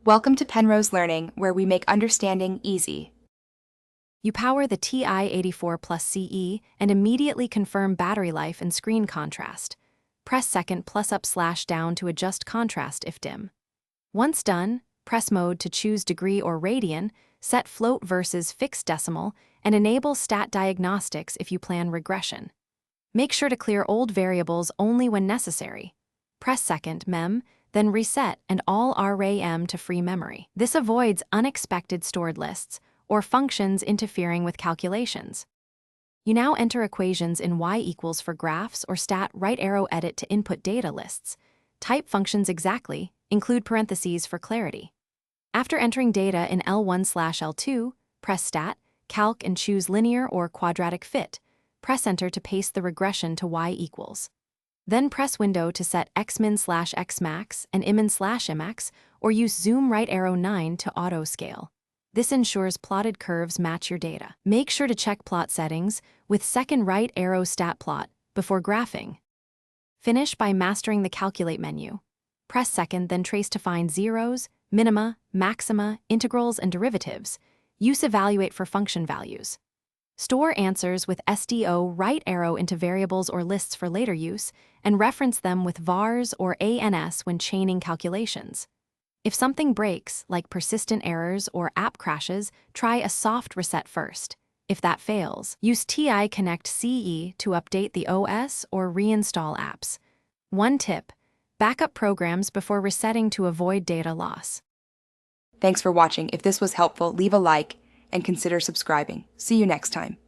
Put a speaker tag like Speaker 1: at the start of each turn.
Speaker 1: Welcome to Penrose Learning, where we make understanding easy.
Speaker 2: You power the TI-84 Plus CE and immediately confirm battery life and screen contrast. Press second plus up/down to adjust contrast if dim. Once done, press mode to choose degree or radian, set float versus fixed decimal, and enable stat diagnostics if you plan regression. Make sure to clear old variables only when necessary. Press second mem, then reset and all RAM to free memory. This avoids unexpected stored lists or functions interfering with calculations. You now enter equations in y equals for graphs or stat right arrow edit to input data lists. Type functions exactly, include parentheses for clarity. After entering data in L1/L2, press stat, calc and choose linear or quadratic fit. Press enter to paste the regression to y equals. Then press window to set xmin/xmax and immin/imx, or use zoom right arrow 9 to auto scale. This ensures plotted curves match your data. Make sure to check plot settings with second right arrow stat plot before graphing. Finish by mastering the calculate menu. Press second, then trace to find zeros, minima, maxima, integrals, and derivatives. Use evaluate for function values. Store answers with SDO right arrow into variables or lists for later use, and reference them with vars or ANS when chaining calculations. If something breaks, like persistent errors or app crashes, try a soft reset first. If that fails, use TI Connect CE to update the OS or reinstall apps. One tip: backup programs before resetting to avoid data loss.
Speaker 1: Thanks for watching. If this was helpful, leave a like and consider subscribing. See you next time.